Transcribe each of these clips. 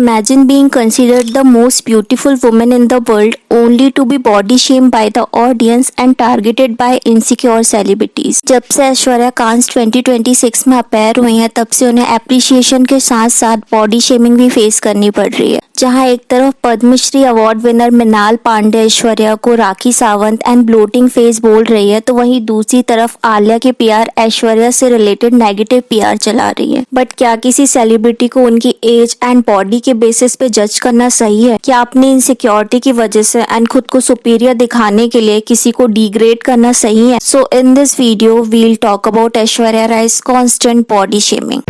Imagine being considered the most beautiful woman in the world only to be body shamed by the audience and targeted by insecure celebrities। जब से ऐश्वर्या कांस 2026 में appear हुई हैं तब से उन्हें एप्रिसिएशन के साथ साथ बॉडी शेमिंग भी फेस करनी पड़ रही है। जहां एक तरफ पद्मश्री अवार्ड विनर मृणाल पांडे ऐश्वर्या को Rakhi Sawant and bloating face बोल रही है, तो वहीं दूसरी तरफ आलिया के पीआर ऐश्वर्या से रिलेटेड नेगेटिव पीआर चला रही है। बट क्या किसी सेलिब्रिटी को उनकी एज एंड बॉडी के बेसिस पे जज करना सही है? क्या अपनी इनसिक्योरिटी की वजह से एंड खुद को सुपीरियर दिखाने के लिए किसी को डिग्रेड करना सही है? So in this video we'll talk about Aishwarya राय's constant body shaming.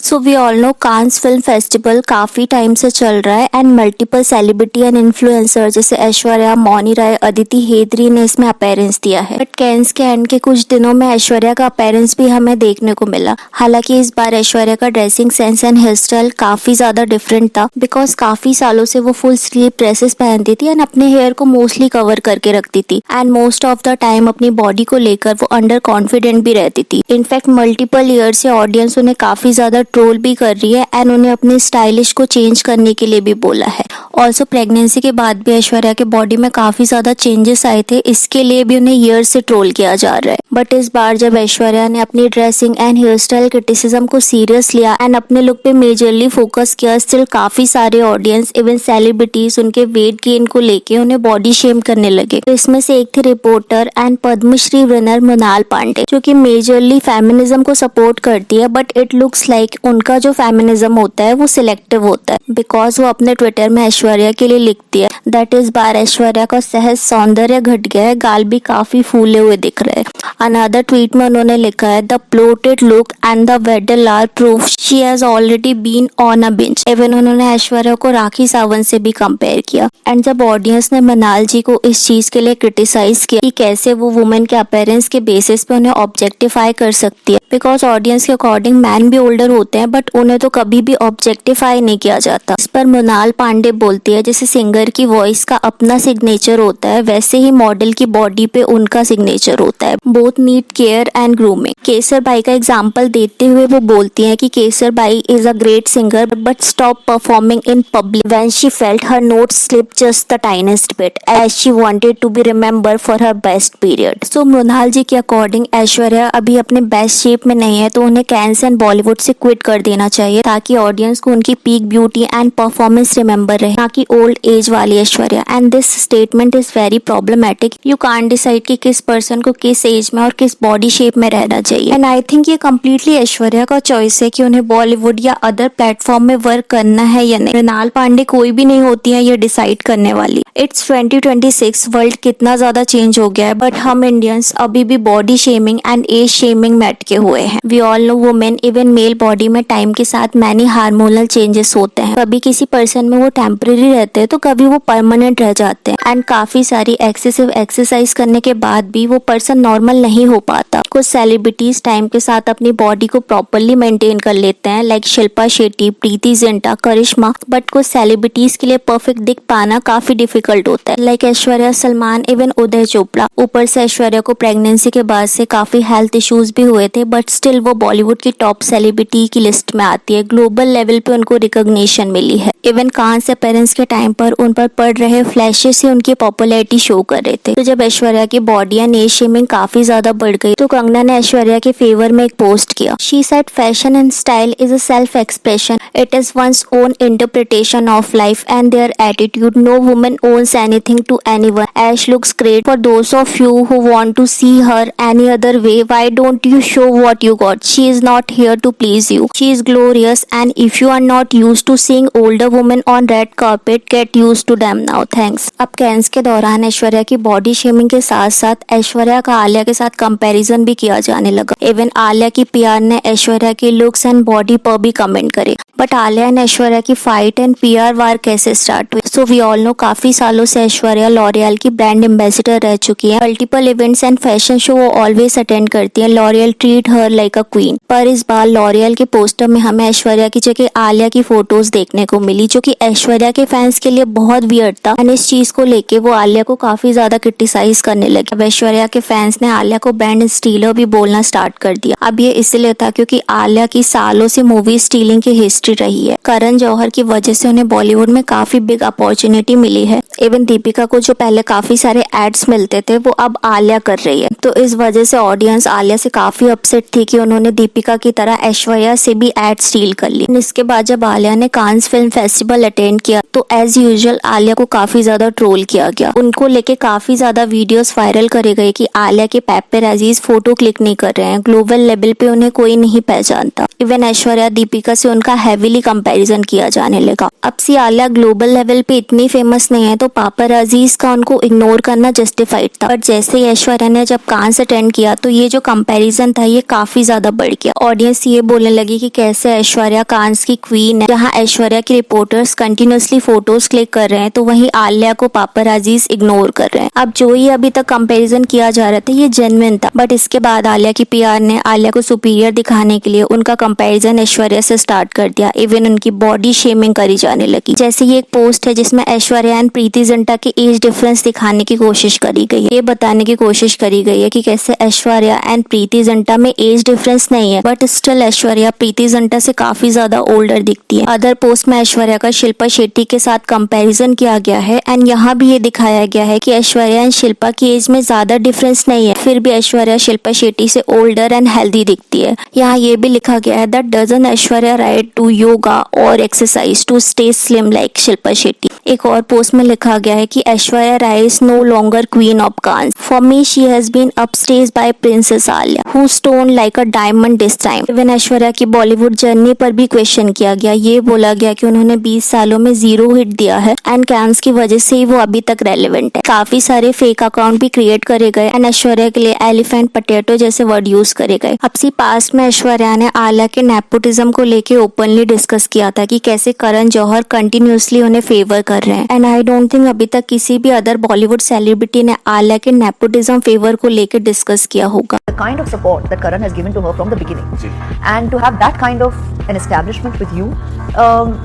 So we all know Cannes film festival काफी टाइम से चल रहा है and multiple celebrity and influencer जैसे ऐश्वर्या, मौनी राय, अदिति हेत्री ने इसमें अपेयरेंस दिया है। बट कैंस के एंड के कुछ दिनों में ऐश्वर्या का अपेयरेंस भी हमें देखने को मिला। हालांकि इस बार ऐश्वर्या का dressing sense and hair style काफी ज्यादा डिफरेंट था, बिकॉज काफी सालों से वो फुल स्लीव ड्रेसेस पहनती थी एंड अपने हेयर को मोस्टली कवर करके रखती थी and most of the time अपनी बॉडी को लेकर वो अंडर कॉन्फिडेंट भी रहती थी। इनफैक्ट मल्टीपल ईयर से ऑडियंस उन्हें काफी ज्यादा ट्रोल भी कर रही है एंड उन्हें अपने स्टाइलिश को चेंज करने के लिए भी बोला है। ऑल्सो प्रेगनेंसी के बाद भी ऐश्वर्या के बॉडी में काफी ज्यादा चेंजेस आए थे, इसके लिए भी उन्हें ईयर से ट्रोल किया जा रहा है। बट इस बार जब ऐश्वर्या ने अपनी dressing and hair style criticism को सीरियस लिया एंड अपने लुक पे मेजरली फोकस किया, स्टिल काफी सारे ऑडियंस इवन सेलिब्रिटीज उनके वेट गेन को लेके उन्हें बॉडी शेम करने लगे। तो इसमें से एक थे reporter and Padma Shri winner Mrinal Pande, जो कि मेजरली फेमिनिज्म को सपोर्ट करती है, बट इट लुक्स लाइक उनका जो फेमिनिज्म होता है वो सिलेक्टिव होता है, बिकॉज वो अपने ट्विटर में ऐश्वर्या के लिए लिखती है दैट इस बार ऐश्वर्या का सहज सौंदर्य घट गया है, गाल भी काफी फूले हुए दिख रहे हैं। अनदर ट्वीट में उन्होंने लिखा है the bloated look and the waddle are proof she has already been on a binge. Even उन्होंने ऐश्वर्या को राखी सावंत से भी कंपेयर किया एंड जब ऑडियंस ने मृणाल जी को इस चीज के लिए क्रिटिसाइज किया कि कैसे वो वुमेन के अपीयरेंस के बेसिस पे उन्हें ऑब्जेक्टिफाई कर सकती है, बिकॉज ऑडियंस के अकॉर्डिंग मैन भी ओल्डर होते हैं बट उन्हें तो कभी भी ऑब्जेक्टिफाई नहीं किया जाता। इस पर मृणाल पांडे बोलती है जैसे सिंगर की वॉइस का अपना सिग्नेचर होता है वैसे ही मॉडल की बॉडी पे उनका सिग्नेचर होता है, both need care and grooming. Kesar Bai का एग्जांपल देते हुए वो बोलती हैं कि Kesar Bai is a great singer but stop performing in public when she felt her notes slip just the tiniest bit as she wanted to be remembered for her best period. So Mrinal ji के according Aishwarya अभी अपने best shape में नहीं है, तो उन्हें cans and Bollywood से quit कर देना चाहिए ताकि ऑडियंस को उनकी peak beauty and performance remember रहे, ना कि ओल्ड एज वाली Aishwarya. And this statement is very problematic. You can't decide कि किस पर्सन को किस एज में और किस बॉडी शेप में रहना चाहिए। एंड आई थिंक ये कम्प्लीटली ऐश्वर्या का चॉइस है कि उन्हें बॉलीवुड या अदर प्लेटफॉर्म में वर्क करना है या नहीं। मृणाल पांडे कोई भी नहीं होती है ये डिसाइड करने वाली। इट्स 2026, वर्ल्ड कितना ज्यादा चेंज हो गया है बट हम इंडियंस अभी भी body shaming and age shaming में अटके हुए हैं। We all know women even male body में टाइम के साथ मैनी हार्मोनल चेंजेस होते हैं। कभी किसी पर्सन में वो टेम्परेरी रहते हैं तो कभी वो परमानेंट रह जाते हैं एंड काफी सारी एक्सेसिव एक्सरसाइज करने के बाद भी वो पर्सन नॉर्मल नहीं हो पाता। कुछ सेलिब्रिटीज टाइम के साथ अपनी बॉडी को प्रॉपरली मेंटेन कर लेते हैं लाइक शिल्पा शेट्टी, प्रीति जिंटा, करिश्मा, बट कुछ सेलिब्रिटीज के लिए परफेक्ट दिख पाना काफी डिफिकल्ट होता है लाइक ऐश्वर्या, सलमान, इवन उदय चोपड़ा। ऊपर से ऐश्वर्या को प्रेगनेंसी के बाद से काफी हेल्थ इश्यूज भी हुए थे बट स्टिल वो बॉलीवुड की टॉप सेलिब्रिटी की लिस्ट में आती है। ग्लोबल लेवल पे उनको रिकॉग्निशन मिली है। इवन कांस अपीयरेंस के टाइम पर उन पर पड़ रहे फ्लैशेस से उनकी पॉपुलैरिटी शो कर रहे थे। तो जब ऐश्वर्या की बॉडी एंड एज शेमिंग काफी ज्यादा बढ़ गई तो कंगना ने ऐश्वर्या के फेवर में एक पोस्ट किया। She said fashion and style is a self expression, it is one's own interpretation of life and their attitude, no woman owns anything to anyone. Aish looks great for those of you who want to see her any other way, why don't you show what you got, she is not here to please you, she is glorious and if you are not used to seeing older women on red carpet, get used to them now, thanks. अब Cannes के दौरान ऐश्वर्या की body shaming के साथ साथ ऐश्वर्या का आलिया के साथ कंपैरिजन भी किया जाने लगा। इवन आलिया की पीआर ने ऐश्वर्या के लुक्स एंड बॉडी पर भी कमेंट करे। बट आलिया एंड ऐश्वर्या की फाइट एंड पीआर वार कैसे स्टार्ट हुई? सो सो वी ऑल नो काफी सालों से ऐश्वर्या लॉरियल की ब्रांड एम्बेसडर रह चुकी है। Multiple events and fashion show वो ऑलवेज अटेंड करती है। L'Oréal treat her like a queen. पर इस बार लॉरियल के पोस्टर में हमें ऐश्वर्या की जगह आलिया की फोटोज देखने को मिली, जो कि ऐश्वर्या के फैंस के लिए बहुत वियर्ड था। एंड इस चीज को लेके वो आलिया को काफी ज्यादा क्रिटिसाइज करने लगे। अब ऐश्वर्या के फैंस ने आलिया को ब्रांड स्टीलर भी बोलना स्टार्ट कर दिया। अब ये इसलिए था क्योंकि आलिया की सालों से मूवी स्टीलिंग की हिस्ट्री रही है। करण जौहर की वजह से उन्हें बॉलीवुड में काफी बिग अपॉर्चुनिटी मिली है। इवन दीपिका को जो पहले काफी सारे एड्स मिलते थे वो अब आलिया कर रही है। तो इस वजह से ऑडियंस आलिया से काफी अपसेट थी कि उन्होंने दीपिका की तरह ऐश्वर्या से भी एड स्टील कर ली। इसके बाद जब आलिया ने कांस फिल्म फेस्टिवल अटेंड किया तो एज यूजुअल आलिया को काफी ज्यादा ट्रोल किया गया। उनको लेके काफी ज्यादा वीडियोस वायरल करे गए कि आलिया के पेपराजीज फोटो क्लिक नहीं कर रहे हैं, ग्लोबल लेवल पे उन्हें कोई नहीं पहचानता। इवन ऐश्वर्या दीपिका से उनका हैवीली कंपैरिजन किया जाने लगा। अब से आलिया ग्लोबल लेवल पे इतनी फेमस नहीं है तो पेपराजीज का उनको इग्नोर करना जस्टिफाइड था। बट जैसे ही ऐश्वर्या ने जब कांस अटेंड किया तो ये जो कंपैरिजन था ये काफी ज्यादा बढ़ गया। ऑडियंस ये बोलने लगी कि कैसे ऐश्वर्या कांस की क्वीन है। जहाँ ऐश्वर्या के रिपोर्टर्स कंटिन्यूअसली फोटोज क्लिक कर रहे हैं तो वहीं आलिया को पेपराजीज इग्नोर कर रहे हैं। अब जो ये अभी तक कंपैरिजन किया जा रहा था ये जेन्युइन था, बट इसके बाद आलिया की पीआर ने आलिया को सुपीरियर दिखाने के लिए उनका कंपैरिजन ऐश्वर्या से स्टार्ट कर दिया। इवन उनकी बॉडी शेमिंग करी जाने लगी। जैसे ये एक पोस्ट है जिसमें ऐश्वर्या एंड प्रीति जिंटा के एज डिफरेंस दिखाने की कोशिश करी गई है। ये बताने की कोशिश करी गई है कि कैसे ऐश्वर्या एंड प्रीति जिंटा में एज डिफरेंस नहीं है, बट स्टिल ऐश्वर्या प्रीति जिंटा से काफी ज्यादा ओल्डर दिखती है। अदर पोस्ट में ऐश्वर्या का शिल्पा शेट्टी के साथ कंपैरिजन किया गया है एंड यहाँ भी ये दिखाया गया है कि ऐश्वर्या एंड शिल्पा की एज में ज्यादा डिफरेंस नहीं है, फिर भी ऐश्वर्या शिल्पा शेट्टी से ओल्डर एंड हेल्दी दिखती है। यहाँ ये भी लिखा गया है that doesn't Aishwarya right to yoga और exercise to stay slim like Shilpa Shetty. एक और पोस्ट में लिखा गया है कि Aishwarya Rai is no longer queen of Cannes. For me she has been upstage by princess Alia who stone like a diamond this time. Even Aishwarya की Bollywood journey पर भी क्वेश्चन किया गया। ये बोला गया कि उन्होंने 20 सालों में 0 हिट दिया है एंड कांस की वजह से ही वो अभी तक रेलेवेंट है। काफी सारे फेक अकाउंट भी क्रिएट करे गए एंड ऐश्वर्या के लिए एलिफेंट पोटैटो जैसे वर्ड यूज करे गए। अब सी पास्ट में ऐश्वर्या ने आलिया के नेपोटिज्म को लेके ओपनली डिस्कस किया था कि कैसे करण जौहर कंटिन्यूअसली उन्हें फेवर कर रहे हैं एंड आई डोंट थिंक अभी तक किसी भी अदर बॉलीवुड सेलिब्रिटी ने आलिया के नेपोटिज्म फेवर को लेकर डिस्कस किया होगा। The kind of support that Karan has given to her from the beginning, and to have that kind of an establishment with you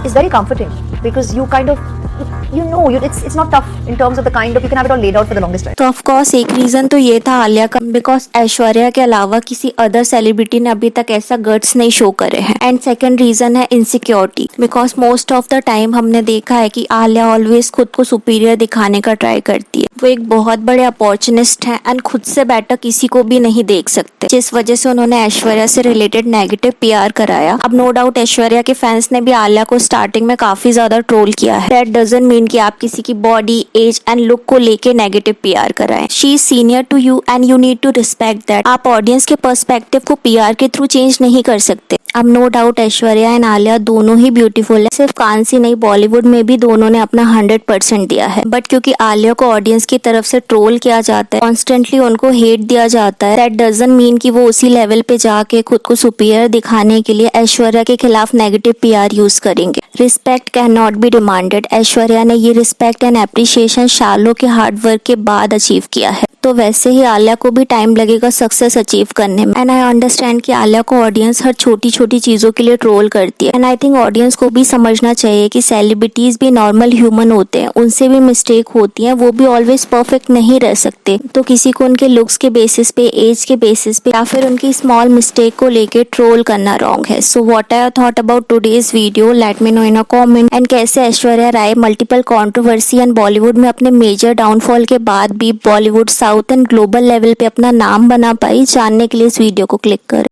is very comforting because you kind of it's not tough in terms of the kind of you can have it all laid out for the longest time. तो of course एक reason तो ये था आलिया का, because Aishwarya के अलावा किसी other celebrity ने अभी तक ऐसा गट्स नहीं शो करे हैं। एंड सेकंड रीजन है insecurity, because most of the time हमने देखा है कि आलिया ऑलवेज खुद को सुपीरियर दिखाने का ट्राई करती है। वो एक बहुत बड़े अपॉर्चुनिस्ट है एंड खुद से बेटर किसी को भी नहीं देख सकते, जिस वजह से उन्होंने ऐश्वर्या से रिलेटेड नेगेटिव पीआर कराया। अब नो डाउट ऐश्वर्या के फैंस ने भी आलिया को स्टार्टिंग में काफी ज्यादा ट्रोल किया है। दैट डजंट मीन कि आप किसी की बॉडी, एज एंड लुक को लेके नेगेटिव पीआर कराएं। She is senior to you and you need to respect that. आप ऑडियंस के पर्सपेक्टिव को पीआर के थ्रू चेंज नहीं कर सकते। अब no doubt Aishwarya and Alia दोनों ही ब्यूटीफुल है। सिर्फ कांस ही नहीं, बॉलीवुड में भी दोनों ने अपना 100% दिया है। बट क्योंकि आलिया को ऑडियंस की तरफ से ट्रोल किया जाता है, कॉन्स्टेंटली उनको हेट दिया जाता है, दैट डजंट मीन कि वो उसी लेवल पे जाके खुद को सुपीरियर दिखाने के लिए ऐश्वर्या के खिलाफ नेगेटिव पीआर यूज करेंगे। Respect can not be demanded. Aishwarya ने ये रिस्पेक्ट एंड एप्रिसिएशन सालों के हार्डवर्क के बाद अचीव किया है। तो वैसे ही आलिया को भी टाइम लगेगा सक्सेस अचीव करने में। एंड आई अंडरस्टैंड कि आलिया को ऑडियंस हर छोटी छोटी चीजों के लिए ट्रोल करती है। एंड आई थिंक ऑडियंस को भी समझना चाहिए कि सेलिब्रिटीज भी नॉर्मल ह्यूमन होते हैं, उनसे भी मिस्टेक होती है, वो भी ऑलवेज परफेक्ट नहीं रह सकते। तो किसी को उनके लुक्स के बेसिस पे, एज के बेसिस पे या फिर उनकी स्मॉल मिस्टेक को लेके ट्रोल करना रॉन्ग है। So what I thought about today's video, let me know in a comment. And कैसे Aishwarya Rai multiple controversy and Bollywood में अपने मेजर डाउनफॉल के बाद भी Bollywood, south and global level पे अपना नाम बना पाई, जानने के लिए इस वीडियो को क्लिक करें।